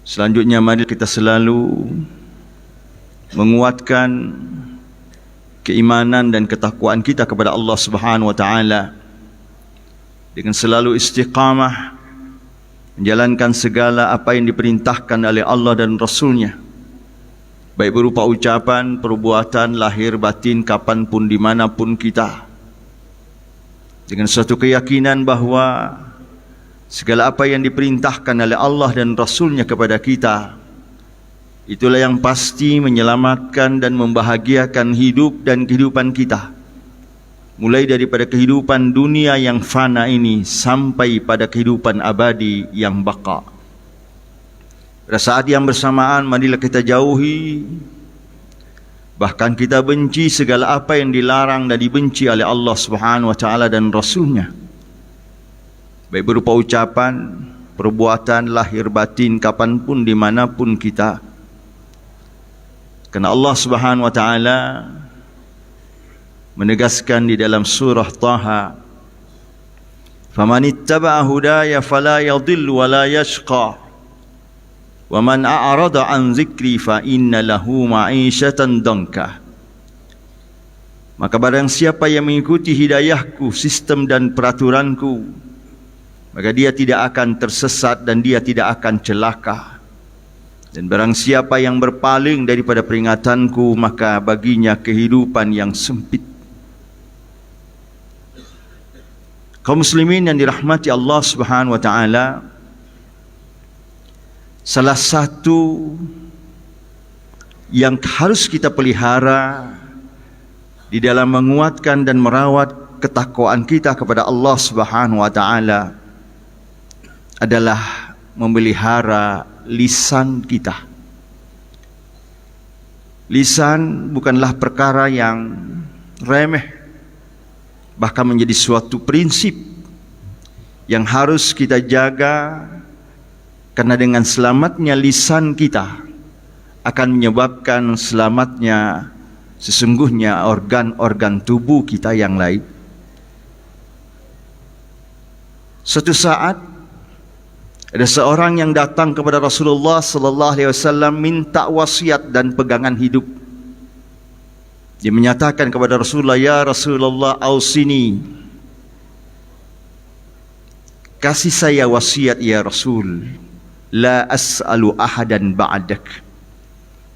Selanjutnya mari kita selalu menguatkan keimanan dan ketakwaan kita kepada Allah Subhanahu wa taala dengan selalu istiqamah menjalankan segala apa yang diperintahkan oleh Allah dan Rasul-Nya, baik berupa ucapan, perbuatan, lahir batin, kapanpun, dimanapun kita, dengan suatu keyakinan bahawa segala apa yang diperintahkan oleh Allah dan Rasul-Nya kepada kita, itulah yang pasti menyelamatkan dan membahagiakan hidup dan kehidupan kita, mulai daripada kehidupan dunia yang fana ini sampai pada kehidupan abadi yang baqa. Pada saat yang bersamaan, marilah kita jauhi, bahkan kita benci segala apa yang dilarang dan dibenci oleh Allah Subhanahu wa taala dan Rasul-Nya, baik berupa ucapan, perbuatan, lahir batin, kapanpun, dimanapun kita. Karena Allah Subhanahu wa taala menegaskan di dalam surah Taha, "Faman ittaba'a hudaya fala yadhillu wa la yashqa, wa man a'rada an dzikri fa inna lahu ma'isyatan danka." Maka barang siapa yang mengikuti hidayahku, sistem dan peraturanku, maka dia tidak akan tersesat dan dia tidak akan celaka. Dan barang siapa yang berpaling daripada peringatanku, maka baginya kehidupan yang sempit. Kaum muslimin yang dirahmati Allah Subhanahu wa taala, salah satu yang harus kita pelihara di dalam menguatkan dan merawat ketakwaan kita kepada Allah Subhanahu wa taala adalah memelihara lisan kita. Lisan bukanlah perkara yang remeh, bahkan menjadi suatu prinsip yang harus kita jaga, karena dengan selamatnya lisan kita akan menyebabkan selamatnya sesungguhnya organ-organ tubuh kita yang lain. Suatu saat ada seorang yang datang kepada Rasulullah sallallahu alaihi wasallam minta wasiat dan pegangan hidup. Dia menyatakan kepada Rasulullah, "Ya Rasulullah, ausini." Kasih saya wasiat ya Rasul. La as'alu ahadan ba'dak.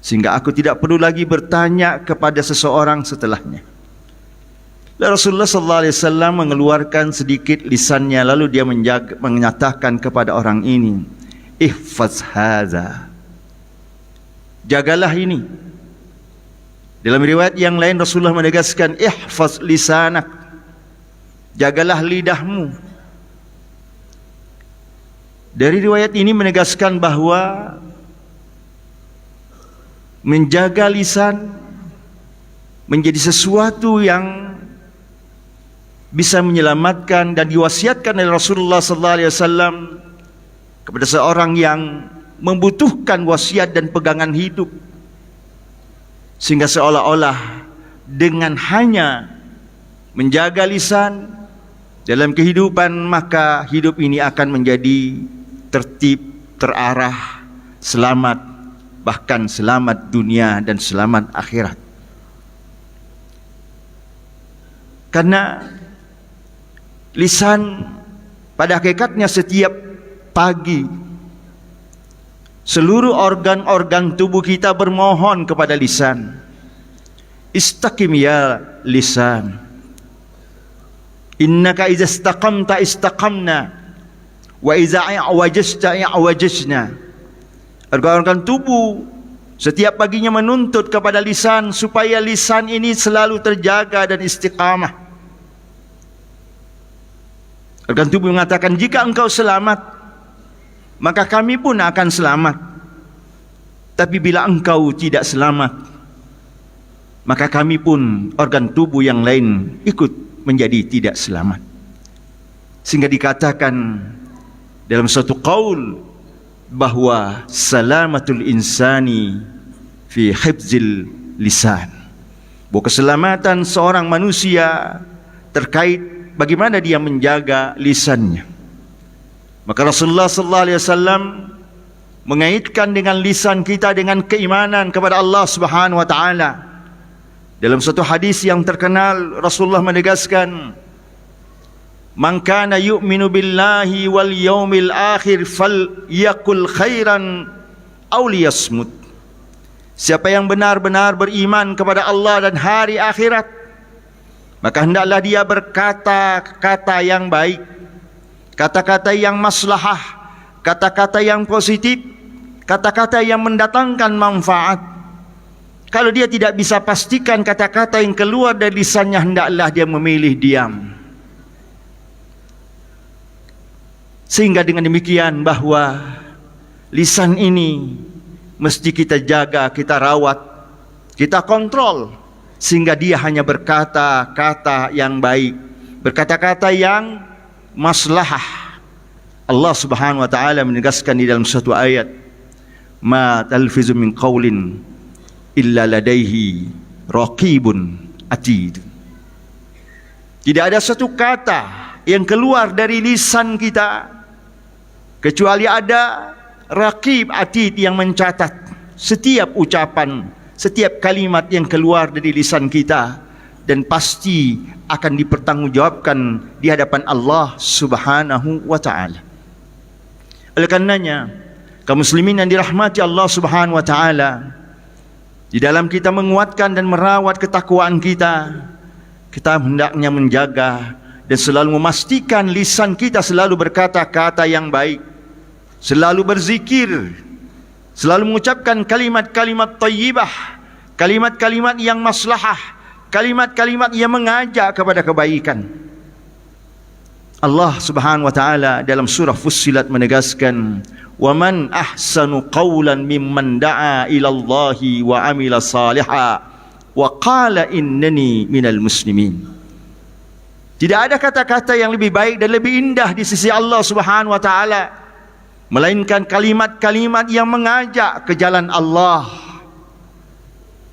Sehingga aku tidak perlu lagi bertanya kepada seseorang setelahnya. Lalu Rasulullah sallallahu alaihi wasallam mengeluarkan sedikit lisannya, lalu dia menyatakan kepada orang ini, "Ihfaz hadza." Jagalah ini. Dalam riwayat yang lain Rasulullah menegaskan, "Ihfaz lisanak." Jagalah lidahmu. Dari riwayat ini menegaskan bahawa menjaga lisan menjadi sesuatu yang bisa menyelamatkan dan diwasiatkan oleh Rasulullah sallallahu alaihi wasallam kepada seorang yang membutuhkan wasiat dan pegangan hidup, sehingga seolah-olah dengan hanya menjaga lisan dalam kehidupan, maka hidup ini akan menjadi tertib, terarah, selamat, bahkan selamat dunia dan selamat akhirat. Karena lisan pada hakikatnya setiap pagi seluruh organ-organ tubuh kita bermohon kepada lisan. Istaqim ya lisan. Innaka iza istaqamta istaqamna wa iza i'wajasta i'wajasna. Organ-organ tubuh setiap paginya menuntut kepada lisan supaya lisan ini selalu terjaga dan istiqamah. Organ tubuh mengatakan, jika engkau selamat, maka kami pun akan selamat. Tapi bila engkau tidak selamat, maka kami pun, organ tubuh yang lain, ikut menjadi tidak selamat. Sehingga dikatakan dalam suatu qaul bahwa salamatul insani fi hifzil lisan, bahwa keselamatan seorang manusia terkait bagaimana dia menjaga lisannya. Maka Rasulullah sallallahu alaihi wasallam mengaitkan dengan lisan kita dengan keimanan kepada Allah Subhanahu wa taala. Dalam satu hadis yang terkenal, Rasulullah menegaskan, "Man kana yu'minu billahi wal yaumil akhir falyaqul khairan aw liyasmut." Siapa yang benar-benar beriman kepada Allah dan hari akhirat, maka hendaklah dia berkata kata yang baik, kata-kata yang maslahah, kata-kata yang positif, kata-kata yang mendatangkan manfaat. Kalau dia tidak bisa pastikan kata-kata yang keluar dari lisannya, hendaklah dia memilih diam. Sehingga dengan demikian bahwa lisan ini mesti kita jaga, kita rawat, kita kontrol, sehingga dia hanya berkata-kata yang baik, berkata-kata yang maslahah. Allah Subhanahu wa taala menegaskan di dalam satu ayat, "Ma talfizu min qaulin illa ladaihi raqibun atid." Tidak ada satu kata yang keluar dari lisan kita kecuali ada raqib atid yang mencatat setiap ucapan, setiap kalimat yang keluar dari lisan kita, dan pasti akan dipertanggungjawabkan di hadapan Allah Subhanahu wa taala. Oleh karenanya, kaum muslimin yang dirahmati Allah Subhanahu wa taala, di dalam kita menguatkan dan merawat ketakwaan kita, kita hendaknya menjaga dan selalu memastikan lisan kita selalu berkata-kata yang baik, selalu berzikir, selalu mengucapkan kalimat-kalimat thayyibah, kalimat-kalimat yang maslahah, kalimat-kalimat yang mengajak kepada kebaikan. Allah Subhanahu wa taala dalam surah Fussilat menegaskan, "Wa man ahsanu qawlan mimman da'a ila Allahi wa amila salihah wa qala innani minal muslimin." Tidak ada kata-kata yang lebih baik dan lebih indah di sisi Allah Subhanahu wa taala melainkan kalimat-kalimat yang mengajak ke jalan Allah,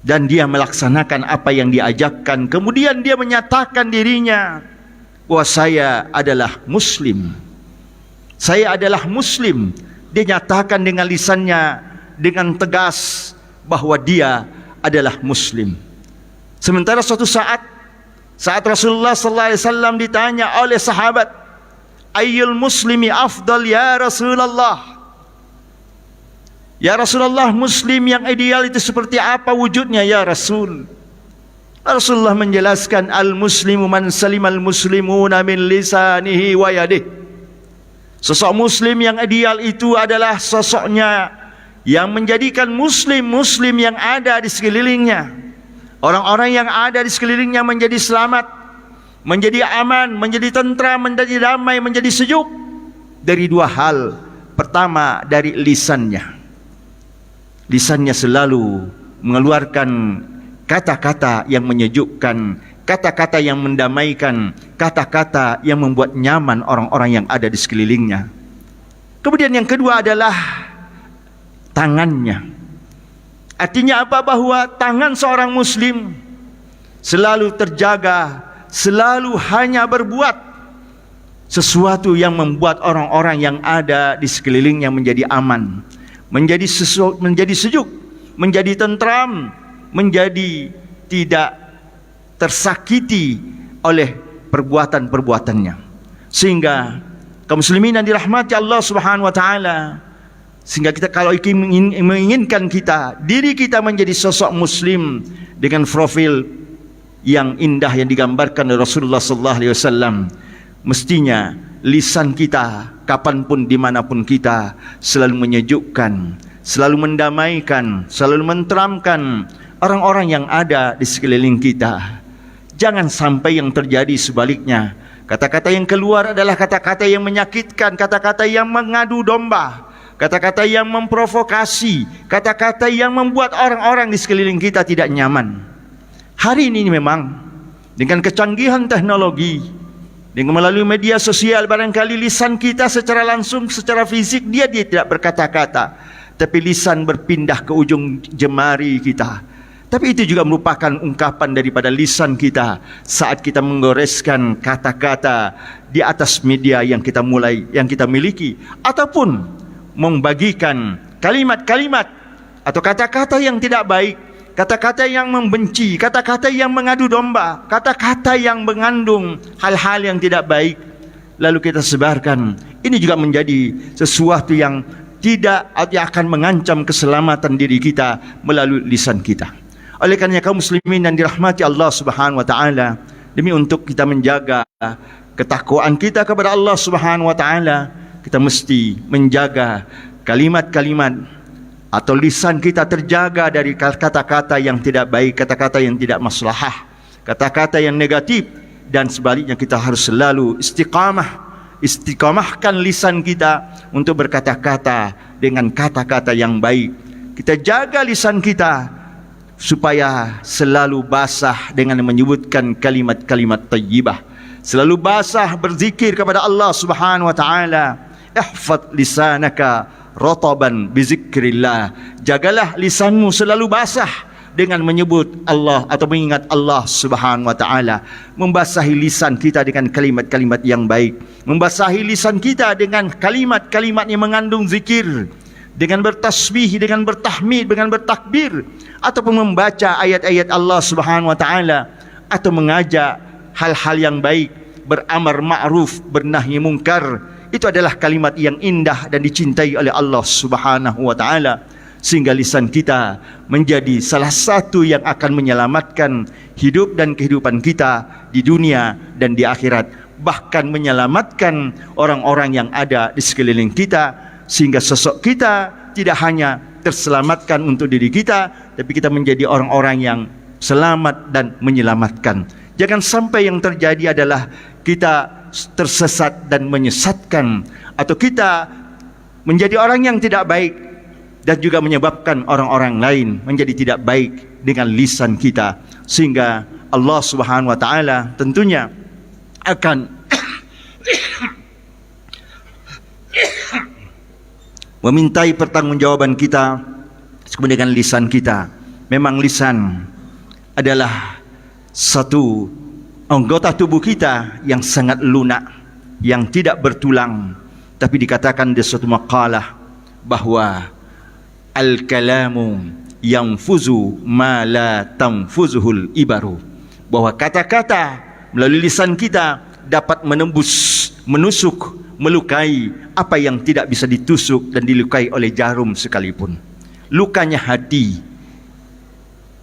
dan dia melaksanakan apa yang diajakkan. Kemudian dia menyatakan dirinya bahwa saya adalah Muslim. Saya adalah Muslim. Dia nyatakan dengan lisannya dengan tegas bahwa dia adalah Muslim. Sementara suatu saat Rasulullah sallallahu alaihi wasallam ditanya oleh sahabat, "Ayyul muslimi afdal ya Rasulullah?" Ya Rasulullah, Muslim yang ideal itu seperti apa wujudnya ya Rasul? Rasulullah menjelaskan, "Al-muslimu man salimal muslimuna min lisanihi wa yadihi." Sosok Muslim yang ideal itu adalah sosoknya yang menjadikan Muslim yang ada di sekelilingnya, orang-orang yang ada di sekelilingnya menjadi selamat, menjadi aman, menjadi tentram, menjadi damai, menjadi sejuk dari dua hal. Pertama, dari lisannya. Lisannya selalu mengeluarkan kata-kata yang menyejukkan, kata-kata yang mendamaikan, kata-kata yang membuat nyaman orang-orang yang ada di sekelilingnya. Kemudian yang kedua adalah tangannya. Artinya apa? Bahwa tangan seorang Muslim selalu terjaga, selalu hanya berbuat sesuatu yang membuat orang-orang yang ada di sekelilingnya menjadi aman, menjadi sejuk, menjadi tentram, menjadi tidak tersakiti oleh perbuatan-perbuatannya. Sehingga kaum muslimin yang dirahmati Allah Subhanahu wa taala, sehingga kita kalau menginginkan diri kita menjadi sosok Muslim dengan profil yang indah yang digambarkan oleh Rasulullah sallallahu alaihi wasallam, mestinya lisan kita kapanpun dimanapun kita selalu menyejukkan, selalu mendamaikan, selalu menteramkan orang-orang yang ada di sekeliling kita. Jangan sampai yang terjadi sebaliknya. Kata-kata yang keluar adalah kata-kata yang menyakitkan, kata-kata yang mengadu domba, kata-kata yang memprovokasi, kata-kata yang membuat orang-orang di sekeliling kita tidak nyaman. Hari ini memang dengan kecanggihan teknologi, dengan melalui media sosial, barangkali lisan kita secara langsung, secara fisik dia tidak berkata-kata, tapi lisan berpindah ke ujung jemari kita. Tapi itu juga merupakan ungkapan daripada lisan kita saat kita menggoreskan kata-kata di atas media yang kita miliki, ataupun membagikan kalimat-kalimat atau kata-kata yang tidak baik, kata-kata yang membenci, kata-kata yang mengadu domba, kata-kata yang mengandung hal-hal yang tidak baik, lalu kita sebarkan, ini juga menjadi sesuatu yang tidak akan mengancam keselamatan diri kita melalui lisan kita. Oleh karena kaum muslimin yang dirahmati Allah Subhanahu wa taala, demi untuk kita menjaga ketakwaan kita kepada Allah Subhanahu wa taala, kita mesti menjaga kalimat-kalimat atau lisan kita terjaga dari kata-kata yang tidak baik, kata-kata yang tidak maslahah, kata-kata yang negatif, dan sebaliknya kita harus selalu istiqamahkan lisan kita untuk berkata-kata dengan kata-kata yang baik. Kita jaga lisan kita supaya selalu basah dengan menyebutkan kalimat-kalimat thayyibah, selalu basah berzikir kepada Allah Subhanahu wa taala. Ihfaz lisanaka rataban bizikrillah, jagalah lisanmu selalu basah dengan menyebut Allah atau mengingat Allah Subhanahu wa taala. Membasahi lisan kita dengan kalimat-kalimat yang baik, membasahi lisan kita dengan kalimat-kalimat yang mengandung zikir, dengan bertasbih, dengan bertahmid, dengan bertakbir, ataupun membaca ayat-ayat Allah Subhanahu wa taala, atau mengajak hal-hal yang baik, beramar ma'ruf, bernahi mungkar. Itu adalah kalimat yang indah dan dicintai oleh Allah Subhanahu wa taala, sehingga lisan kita menjadi salah satu yang akan menyelamatkan hidup dan kehidupan kita di dunia dan di akhirat, bahkan menyelamatkan orang-orang yang ada di sekeliling kita, sehingga sosok kita tidak hanya terselamatkan untuk diri kita, tapi kita menjadi orang-orang yang selamat dan menyelamatkan. Jangan sampai yang terjadi adalah kita tersesat dan menyesatkan, atau kita menjadi orang yang tidak baik dan juga menyebabkan orang-orang lain menjadi tidak baik dengan lisan kita, sehingga Allah Subhanahu wa taala tentunya akan memintai pertanggungjawaban kita dengan lisan kita. Memang lisan adalah satu anggota tubuh kita yang sangat lunak, yang tidak bertulang, tapi dikatakan di suatu maqalah bahwa al-kalamu yanfuzu ma la tanfuzuhul ibaru, bahwa kata-kata melalui lisan kita dapat menembus, menusuk, melukai apa yang tidak bisa ditusuk dan dilukai oleh jarum sekalipun. Lukanya hati,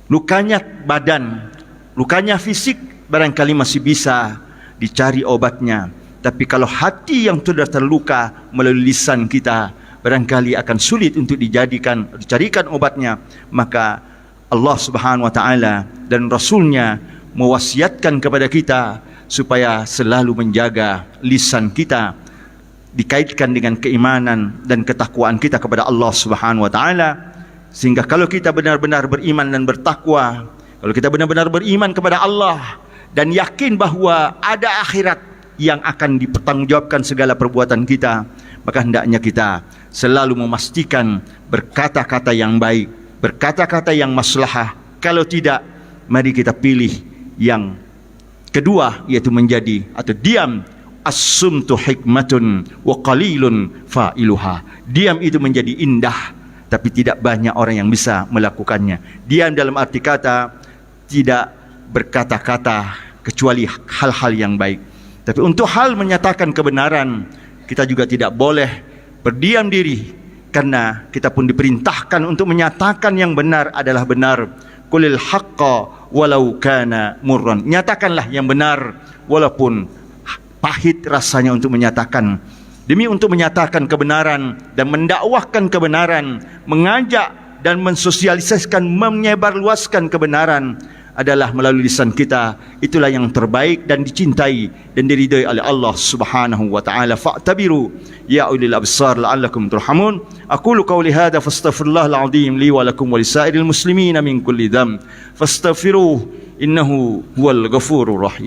lukanya badan, lukanya fisik barangkali masih bisa dicari obatnya, tapi kalau hati yang sudah terluka melalui lisan kita, barangkali akan sulit untuk dicarikan obatnya. Maka Allah Subhanahu wa taala dan Rasulnya mewasiatkan kepada kita supaya selalu menjaga lisan kita, dikaitkan dengan keimanan dan ketakwaan kita kepada Allah Subhanahu wa taala, sehingga kalau kita benar-benar beriman dan bertakwa, kalau kita benar-benar beriman kepada Allah dan yakin bahwa ada akhirat yang akan dipertanggungjawabkan segala perbuatan kita, maka hendaknya kita selalu memastikan berkata-kata yang baik, berkata-kata yang maslahah. Kalau tidak, mari kita pilih yang kedua, yaitu menjadi atau diam. As-sumtu hikmatun wa qalilun fa'iluha. Diam itu menjadi indah, tapi tidak banyak orang yang bisa melakukannya. Diam dalam arti kata tidak berkata-kata kecuali hal-hal yang baik. Tapi untuk hal menyatakan kebenaran, kita juga tidak boleh berdiam diri, karena kita pun diperintahkan untuk menyatakan yang benar adalah benar. Qulil haqqa walau kana murran. Nyatakanlah yang benar walaupun pahit rasanya untuk menyatakan. Demi untuk menyatakan kebenaran dan mendakwahkan kebenaran, mengajak dan mensosialisasikan, menyebarluaskan kebenaran adalah melalui lisan kita. Itulah yang terbaik dan dicintai dan diridai oleh Allah Subhanahu wa taala. Fa'tabiru ya ulil absar la'allakum turhamun. Aqulu qawli hadza fastaghfirullahal azim li wa lakum wa lisairil muslimin min kulli dhanb fastaghfiruhu innahu huwal ghafurur rahim.